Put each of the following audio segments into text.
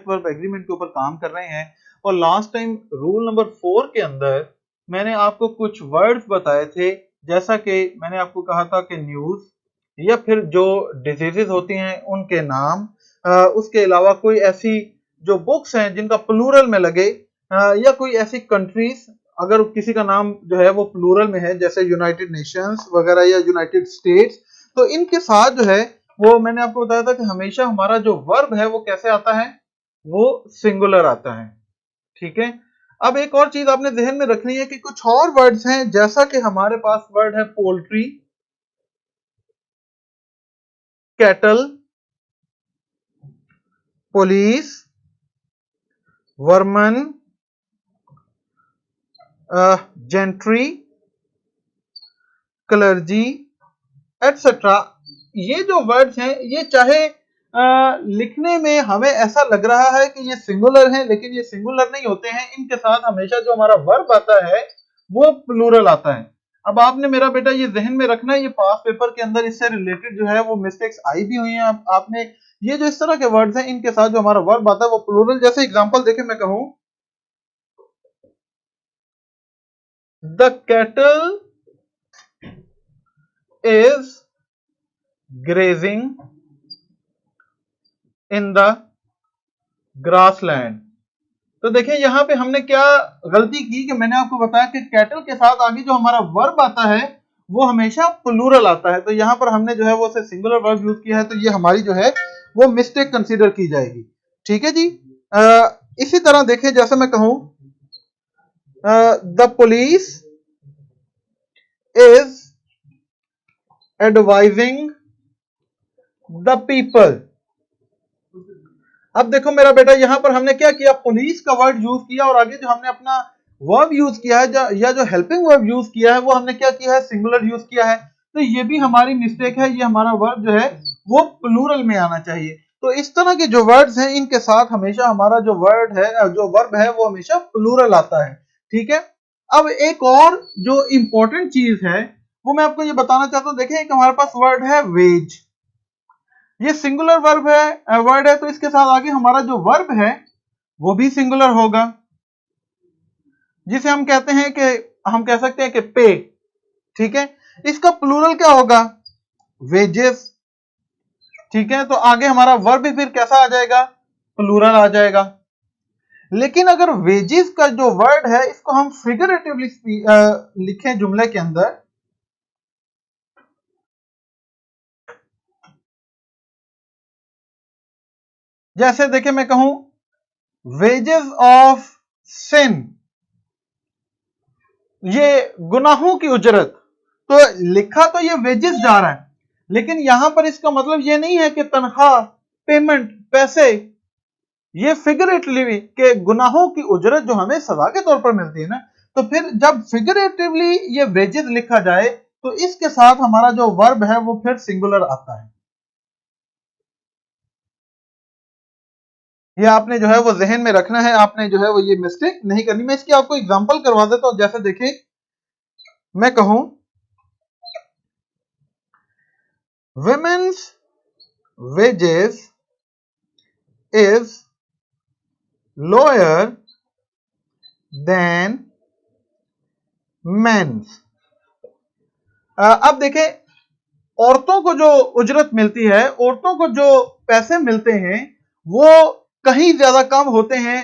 Direct verb agreement के ऊपर काम कर रहे हैं। और लास्ट टाइम रूल नंबर 4 के अंदर मैंने आपको कुछ वर्ड्स बताए थे, जैसा कि मैंने आपको कहा था कि न्यूज या फिर जो डिजीजेस होती हैं उनके नाम, उसके अलावा कोई ऐसी जो बुक्स हैं जिनका प्लूरल में लगे, या कोई ऐसी कंट्रीज अगर किसी का नाम जो है वो प्लूरल में है, जैसे यूनाइटेड नेशंस वगैरह या यूनाइटेड स्टेट्स, तो इनके साथ जो है वो मैंने आपको बताया था कि हमेशा हमारा जो वर्ब है वो कैसे आता है, वो सिंगुलर आता है। ठीक है, अब एक और चीज आपने ध्यान में रखनी है कि कुछ और वर्ड्स हैं, जैसा कि हमारे पास वर्ड है poultry, cattle, police, Varman, gentry, clergy etcetera. ये जो वर्ड्स हैं ये चाहे लिखने में हमें ऐसा लग रहा है कि ये सिंगुलर हैं, लेकिन ये सिंगुलर नहीं होते हैं। इनके साथ हमेशा जो हमारा वर्ब आता है वो प्लूरल आता है। अब आपने मेरा बेटा ये ध्यान में रखना है, ये पास पेपर के अंदर इससे रिलेटेड जो है वो मिस्टेक्स आई भी हुई हैं। आपने ये जो इस तरह के वर्ड्स हैं इनके साथ जो हमारा वर्ब आता है वो प्लूरल, जैसे एग्जांपल देखें, मैं कहूं the cattle is grazing in the grassland. तो देखिए यहां पे हमने क्या गलती की कि मैंने आपको बताया कि कैटल के साथ आगे जो हमारा वर्ब आता है वो हमेशा प्लूरल आता है, तो यहां पर हमने जो है वो उसे सिंगुलर वर्ब यूज किया है, तो ये हमारी जो है वो मिस्टेक कंसीडर की जाएगी। ठीक है जी। इसी तरह देखिए, जैसे मैं कहूं the police is advising the people. अब देखो मेरा बेटा यहां पर हमने क्या किया, पुलिस का वर्ड यूज किया और आगे जो हमने अपना वर्ब यूज किया है या जो हेल्पिंग वर्ब यूज किया है वो हमने क्या किया है, सिंगुलर यूज किया है। तो ये भी हमारी मिस्टेक है, ये हमारा वर्ब जो है वो प्लूरल में आना चाहिए। तो इस तरह के जो वर्ड्स हैं इनके साथ हमेशा हमारा जो वर्ड है, जो वर्ब है वो हमेशा प्लूरल आता है। ठीक है, अब एक और जो इंपॉर्टेंट चीज है वो मैं आपको ये बताना चाहता हूं। देखिए एक हमारे पास वर्ड है वेज, ये सिंगुलर वर्ब है, वर्ड है, तो इसके साथ आगे हमारा जो वर्ब है वो भी सिंगुलर होगा, जिसे हम कहते हैं कि हम कह सकते हैं कि पे। ठीक है, इसका प्लूरल क्या होगा, वेजेस। ठीक है, तो आगे हमारा वर्ब भी फिर कैसा आ जाएगा, प्लूरल आ जाएगा। लेकिन अगर वेजेस का जो वर्ड है इसको हम फिगरेटिवली लिखें जुमले के अंदर, जैसे देखिए मैं कहूं वेजेस ऑफ सिन, ये गुनाहों की उजरत, तो लिखा तो ये वेजेस जा रहा है, लेकिन यहां पर इसका मतलब ये नहीं है कि तनख्वाह, पेमेंट, पैसे, ये फिगरेटिवली के गुनाहों की उजरत जो हमें सजा के तौर पर मिलती है ना, तो फिर जब फिगरेटिवली ये वेजेस लिखा जाए तो इसके साथ हमारा जो वर्ब है वो फिर सिंगुलर आता है। ये आपने जो है वो जहन में रखना है, आपने जो है वो ये मिस्टेक नहीं करनी। मैं इसकी आपको एग्जांपल करवा देता हूं, जैसे देखिए मैं कहूं women's wages is lower than men's। अब देखें औरतों को जो उजरत मिलती है, औरतों को जो पैसे मिलते हैं वो कहीं ज्यादा कम होते हैं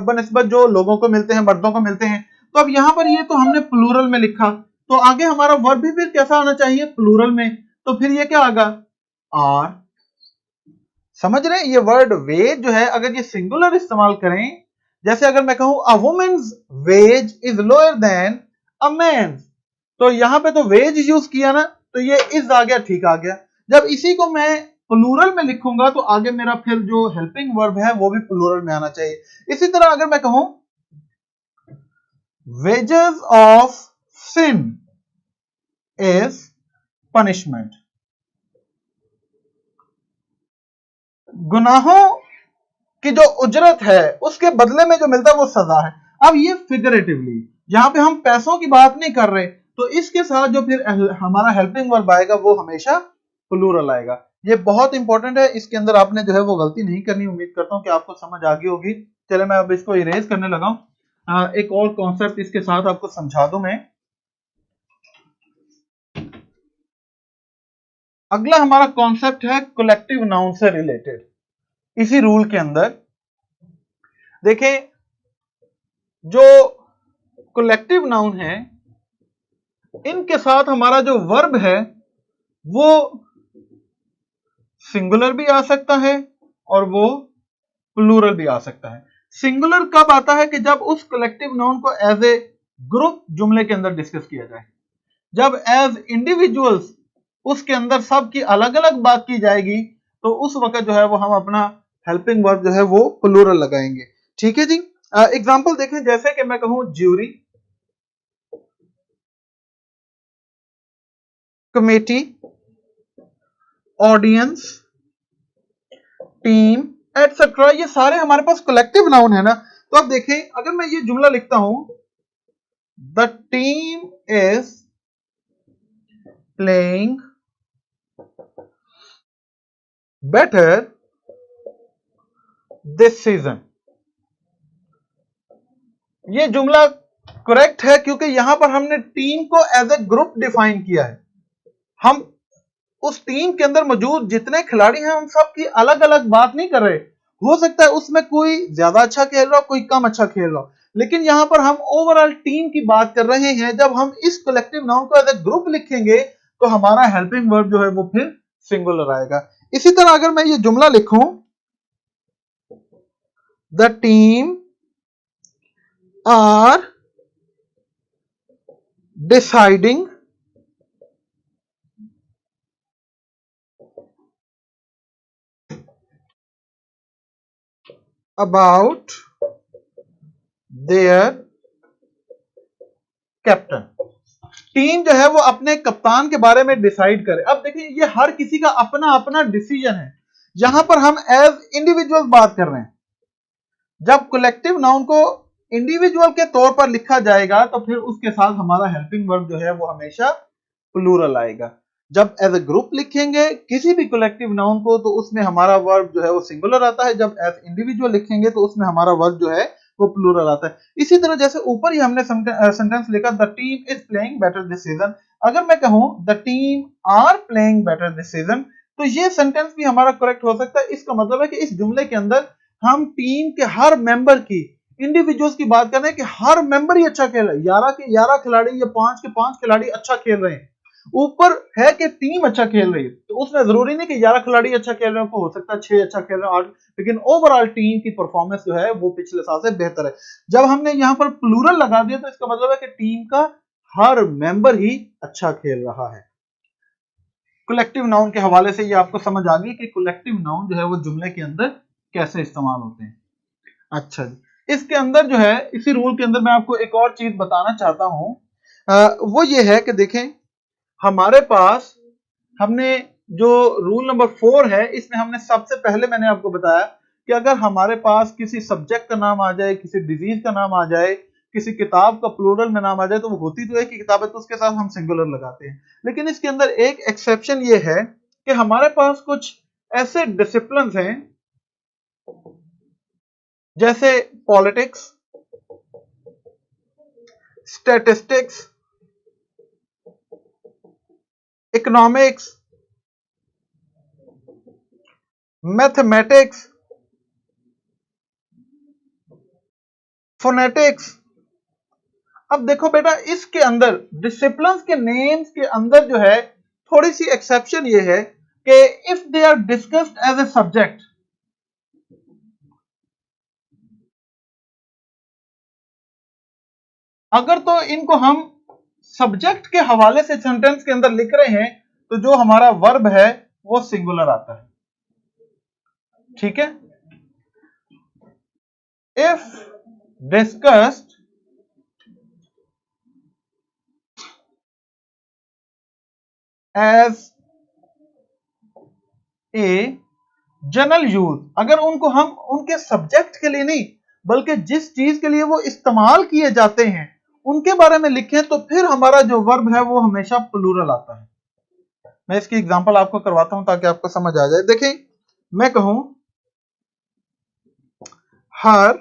बनिस्बत जो लोगों को मिलते हैं, मर्दों को मिलते हैं। तो अब यहां पर ये तो हमने प्लूरल में लिखा, तो आगे हमारा वर्ब भी फिर कैसा आना चाहिए, प्लूरल में, तो फिर ये क्या आगा, आर। समझ रहे हैं, ये वर्ड वेज जो है अगर ये सिंगुलर इस्तेमाल करें, जैसे अगर मैं कहूं a women's wage is lower than a man's, तो यहां पे तो वेज यूज किया ना, तो ये इज आ गया, ठीक आ गया। जब इसी को मैं प्लूरल में लिखूंगा तो आगे मेरा फिर जो हेल्पिंग वर्ब है वो भी प्लूरल में आना चाहिए। इसी तरह अगर मैं कहूं wages of sin is punishment, गुनाहों की जो उजरत है उसके बदले में जो मिलता है वो सजा है। अब ये फिगरेटिवली, यहां पे हम पैसों की बात नहीं कर रहे, तो इसके साथ जो फिर हमारा हेल्पिंग वर्ब आएगा वो हमेशा प्लूरल आएगा। ये बहुत इंपॉर्टेंट है, इसके अंदर आपने जो है वो गलती नहीं करनी। उम्मीद करता हूँ कि आपको समझ आ गई होगी। चले मैं अब इसको इरेज करने लगा हूँ। एक और कॉन्सेप्ट इसके साथ आपको समझा दूं मैं। अगला हमारा कॉन्सेप्ट है कलेक्टिव नाउन से रिलेटेड। इसी रूल के अंदर देखें, जो कलेक्टिव नाउन है इनके साथ हमारा जो वर्ब है वो सिंगुलर भी आ सकता है और वो प्लूरल भी आ सकता है। सिंगुलर कब आता है कि जब उस कलेक्टिव नाउन को एज ए ग्रुप जुमले के अंदर डिस्कस किया जाए। जब एज इंडिविजुअल्स उसके अंदर सबकी अलग अलग बात की जाएगी तो उस वक्त जो है वो हम अपना हेल्पिंग वर्ब जो है वो प्लूरल लगाएंगे। ठीक है जी। एग्जांपल देखें, जैसे कि मैं कहूं jury, committee, audience, team etcetera, ये सारे हमारे पास कलेक्टिव नाउन है ना। तो अब देखें, अगर मैं ये जुमला लिखता हूं, the team is playing better this season, ये जुमला करेक्ट है क्योंकि यहां पर हमने टीम को एज ए ग्रुप डिफाइन किया है। हम उस टीम के अंदर मौजूद जितने खिलाड़ी हैं हम सब की अलग अलग बात नहीं कर रहे। हो सकता है उसमें कोई ज्यादा अच्छा खेल रहा हो, कोई कम अच्छा खेल रहा हो, लेकिन यहां पर हम ओवरऑल टीम की बात कर रहे हैं। जब हम इस कलेक्टिव नाउन को एज ए ग्रुप लिखेंगे तो हमारा हेल्पिंग वर्ब जो है वो फिर सिंगुलर आएगा। इसी तरह अगर मैं ये जुमला लिखूं, the team are deciding about their captain, team जो है वो अपने कप्तान के बारे में डिसाइड करे। अब देखिए, ये हर किसी का अपना अपना डिसीजन है। यहां पर हम एज इंडिविजुअल बात कर रहे हैं। जब कलेक्टिव नाउन को इंडिविजुअल के तौर पर लिखा जाएगा तो फिर उसके साथ हमारा हेल्पिंग वर्ब जो है वो हमेशा प्लूरल आएगा। जब एज ए ग्रुप लिखेंगे किसी भी कलेक्टिव नाउन को तो उसमें हमारा वर्ब जो है वो सिंगुलर आता है। जब एज इंडिविजुअल लिखेंगे तो उसमें हमारा वर्ब जो है वो प्लूरल आता है। इसी तरह जैसे ऊपर ही हमने सेंटेंस लिखा, the team is playing better this season, अगर मैं कहूं the team are playing better this season तो ये सेंटेंस भी हमारा करेक्ट हो सकता है। इसका मतलब है कि इस जुमले के अंदर हम टीम के हर मेंबर की, इंडिविजुअल्स की बात कर रहे हैं कि हर मेंबर ही अच्छा खेल रहा है। 11 के 11 खिलाड़ी या 5 के 5 खिलाड़ी अच्छा खेल रहे हैं। ऊपर है कि टीम अच्छा खेल रही है तो उसमें जरूरी नहीं कि 11 खिलाड़ी अच्छा खेल रहे हो, हो सकता है 6 अच्छा खेल रहे हो, 8, लेकिन ओवरऑल टीम की परफॉर्मेंस जो है वो पिछले साल से बेहतर है। जब हमने यहां पर प्लूरल लगा दिया तो इसका मतलब है कि टीम का हर मेंबर ही अच्छा खेल रहा है। कलेक्टिव नाउन के हवाले से ये आपको समझ आ गई कि कलेक्टिव नाउन जो है वो जुमले के अंदर कैसे इस्तेमाल होते हैं। अच्छा जी, इसके अंदर जो है, इसी रूल के अंदर मैं आपको एक और चीज बताना चाहता हूं। वो ये है कि देखें, हमारे पास हमने जो रूल नंबर 4 है इसमें हमने सबसे पहले मैंने आपको बताया कि अगर हमारे पास किसी सब्जेक्ट का नाम आ जाए, किसी डिजीज का नाम आ जाए, किसी किताब का प्लूरल में नाम आ जाए तो वो होती तो एक ही किताब है तो उसके साथ हम सिंगुलर लगाते हैं। लेकिन इसके अंदर एक एक्सेप्शन ये है कि हमारे पास कुछ ऐसे डिसिप्लिन हैं जैसे politics, statistics, economics, mathematics, phonetics. अब देखो बेटा, इसके अंदर डिसिप्लिन के नेम्स के अंदर जो है थोड़ी सी एक्सेप्शन ये है कि if they are discussed as a subject, अगर तो इनको हम सब्जेक्ट के हवाले से सेंटेंस के अंदर लिख रहे हैं तो जो हमारा वर्ब है वो सिंगुलर आता है। ठीक है, if discussed as a general use, अगर उनको हम उनके सब्जेक्ट के लिए नहीं बल्कि जिस चीज के लिए वो इस्तेमाल किए जाते हैं उनके बारे में लिखें तो फिर हमारा जो वर्ब है वो हमेशा प्लूरल आता है। मैं इसकी एग्जांपल आपको करवाता हूं ताकि आपको समझ आ जाए। देखें, मैं कहूं हर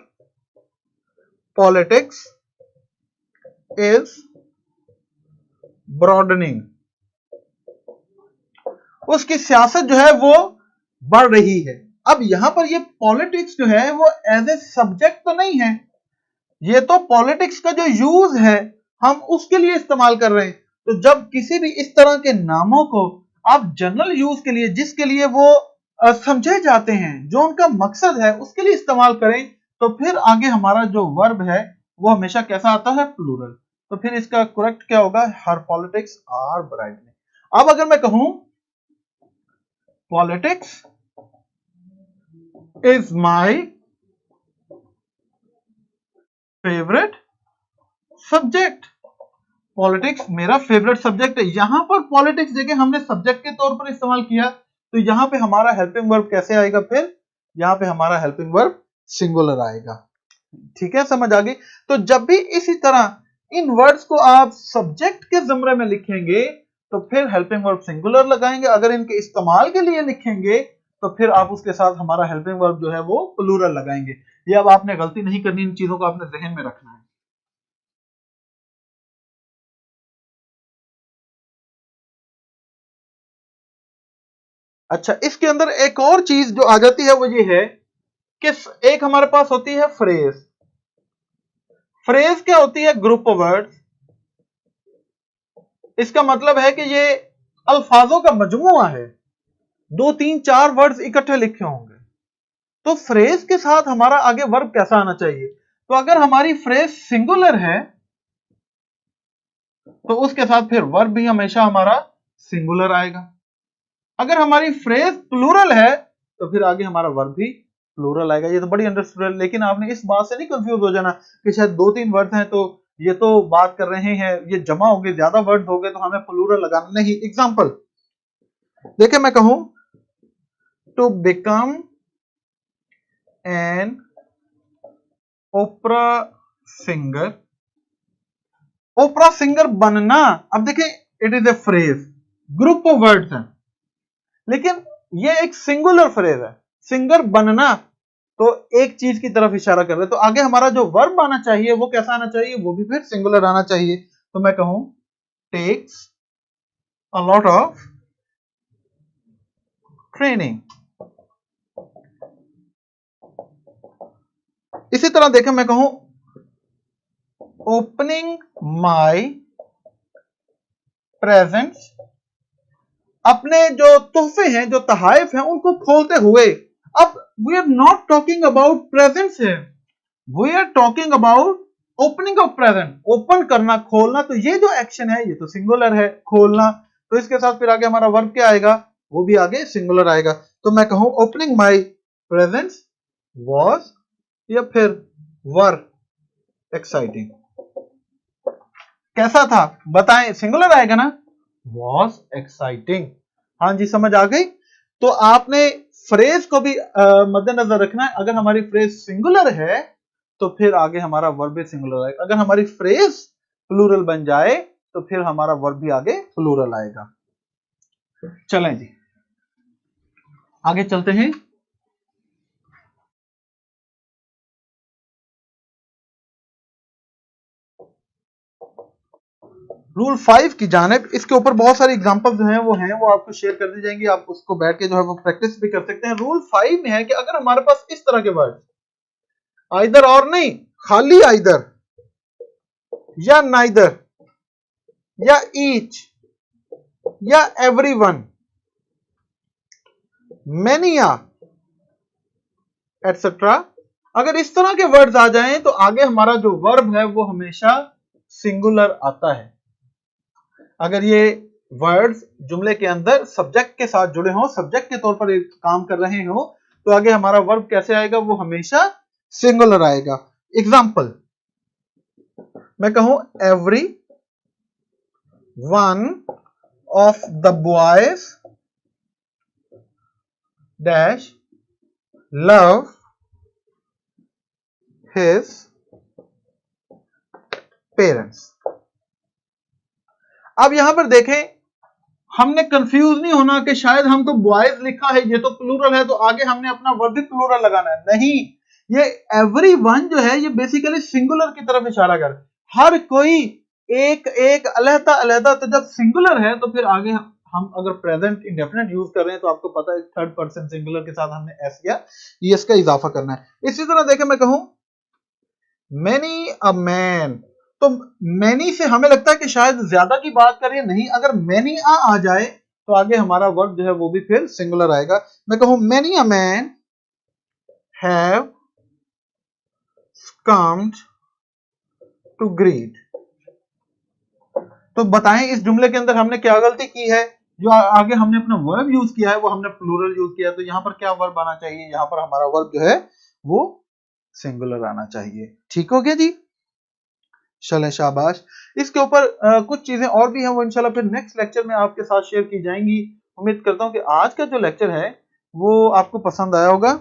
पॉलिटिक्स इज ब्रॉडनिंग, उसकी सियासत जो है वो बढ़ रही है। अब यहां पर ये पॉलिटिक्स जो है वो एज ए सब्जेक्ट तो नहीं है, ये तो पॉलिटिक्स का जो यूज है हम उसके लिए इस्तेमाल कर रहे हैं। तो जब किसी भी इस तरह के नामों को आप जनरल यूज के लिए, जिसके लिए वो समझे जाते हैं, जो उनका मकसद है, उसके लिए इस्तेमाल करें, तो फिर आगे हमारा जो वर्ब है वो हमेशा कैसा आता है? प्लूरल। तो फिर इसका करेक्ट क्या होगा? हर पॉलिटिक्स आर ब्राइटनिंग। अब अगर मैं कहूं politics is my favourite subject, politics मेरा फेवरेट सब्जेक्ट है। यहां पर पॉलिटिक्स देखिए हमने सब्जेक्ट के तौर पर इस्तेमाल किया, तो यहां पे हमारा हेल्पिंग वर्ब कैसे आएगा? फिर यहां पे हमारा हेल्पिंग वर्ब सिंगुलर आएगा। ठीक है, समझ आ गई? तो जब भी इसी तरह इन वर्ड्स को आप सब्जेक्ट के ज़मरे में लिखेंगे तो फिर हेल्पिंग वर्ब सिंगुलर लगाएंगे। अगर इनके इस्तेमाल के लिए लिखेंगे तो फिर आप उसके साथ हमारा हेल्पिंग वर्ब जो है वो प्लूरल लगाएंगे। ये अब आपने गलती नहीं करनी, इन चीजों को आपने ज़हन में रखना है। अच्छा, इसके अंदर एक और चीज जो आ जाती है वो ये है कि एक हमारे पास होती है फ्रेज। फ्रेज क्या होती है? Group of words. इसका मतलब है कि ये अल्फाजों का मजमुआ है, 2 3 4 वर्ड्स इकट्ठे लिखे होंगे। तो फ्रेज के साथ हमारा आगे वर्ब कैसा आना चाहिए? तो अगर हमारी फ्रेज सिंगुलर है तो उसके साथ फिर वर्ब भी हमेशा हमारा सिंगुलर आएगा। अगर हमारी फ्रेज प्लूरल है तो फिर आगे हमारा वर्ब भी प्लूरल आएगा। ये तो बड़ी अंडरस्टूड है, लेकिन आपने इस बात से नहीं कंफ्यूज हो जाना कि शायद 2 3 वर्ड हैं तो ये तो बात कर रहे हैं, ये जमा हो गए, ज्यादा वर्ड हो गए तो हमें प्लूरल लगाना नहीं। एग्जांपल देखिए, मैं कहूं to become an opera singer, opera singer बनना। अब देखिए, it is a phrase, group of words हैं, लेकिन ये एक सिंगुलर फ्रेज है। सिंगर बनना तो एक चीज की तरफ इशारा कर रहे हैं, तो आगे हमारा जो वर्ब आना चाहिए वो कैसा आना चाहिए? वो भी फिर सिंगुलर आना चाहिए। तो मैं कहूं takes a lot of training. इसी तरह देखें, मैं कहूं ओपनिंग माई प्रेजेंट्स, अपने जो तोहफे हैं, जो तहाइफ हैं, उनको खोलते हुए। अब we are not talking about presents है, we are talking about opening of present, open करना, खोलना। तो ये जो एक्शन है ये तो सिंगुलर है, खोलना। तो इसके साथ फिर आगे हमारा वर्ब क्या आएगा? वो भी आगे सिंगुलर आएगा। तो मैं कहूं ओपनिंग माई प्रेजेंट्स वॉज, या फिर वर एक्साइटिंग। कैसा था बताएं? सिंगुलर आएगा ना, वॉज एक्साइटिंग। हाँ जी, समझ आ गई? तो आपने फ्रेज को भी मद्देनजर रखना है। अगर हमारी फ्रेज सिंगुलर है तो फिर आगे हमारा वर्ब भी सिंगुलर आएगा। अगर हमारी फ्रेज प्लूरल बन जाए तो फिर हमारा वर्ब भी आगे प्लूरल आएगा। चलें जी, आगे चलते हैं। रूल 5 की जानिब, इसके ऊपर बहुत सारी एग्जांपल जो हैं वो आपको शेयर कर दी जाएंगी। आप उसको बैठ के जो है वो प्रैक्टिस भी कर सकते हैं। रूल 5 में है कि अगर हमारे पास इस तरह के वर्ड, आइदर और नहीं, खाली आइदर या नाइदर या ईच या एवरीवन, मैनी या एटसेट्रा, अगर इस तरह के वर्ड्स आ जाएं तो आगे हमारा जो वर्ब है वो हमेशा सिंगुलर आता है। अगर ये वर्ड्स जुमले के अंदर सब्जेक्ट के साथ जुड़े हों, सब्जेक्ट के तौर पर काम कर रहे हो, तो आगे हमारा वर्ब कैसे आएगा? वो हमेशा सिंगुलर आएगा। एग्जाम्पल, मैं कहूं every one of the boys dash love his parents. अब यहां पर देखें, हमने कंफ्यूज नहीं होना कि शायद हमको बॉयज लिखा है, ये तो प्लूरल है, तो आगे हमने अपना वर्ब भी प्लूरल लगाना है। नहीं, ये एवरीवन जो है ये बेसिकली सिंगुलर की तरफ इशारा कर, हर कोई, एक एक, अलहदा अलहदा। तो जब सिंगुलर है तो फिर आगे हम अगर प्रेजेंट इंडेफिनिट यूज कर रहे हैं तो आपको पता है थर्ड पर्सन सिंगुलर के साथ हमने एस या ईएस का इजाफा करना है। इसी तरह देखें, मैं कहूं मैनी अ मैन, तो मैनी से हमें लगता है कि शायद ज्यादा की बात करें, नहीं, अगर मैनी आ जाए तो आगे हमारा वर्ब जो है वो भी फिर सिंगुलर आएगा। मैं कहूं many a man have comed to greet, तो बताएं इस जुमले के अंदर हमने क्या गलती की है? जो आगे हमने अपना वर्ब यूज किया है वो हमने प्लूरल यूज किया है, तो यहां पर क्या वर्ब आना चाहिए? यहां पर हमारा वर्ब जो है वो सिंगुलर आना चाहिए। ठीक हो गया जी, चलें शाबाश। इसके ऊपर कुछ चीजें और भी हैं, वो इंशाल्लाह फिर नेक्स्ट लेक्चर में आपके साथ शेयर की जाएंगी। उम्मीद करता हूं कि आज का जो लेक्चर है वो आपको पसंद आया होगा।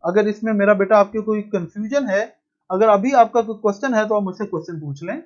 अगर इसमें मेरा बेटा आपके कोई कंफ्यूजन है, अगर अभी आपका कोई क्वेश्चन है तो आप मुझसे क्वेश्चन पूछ लें।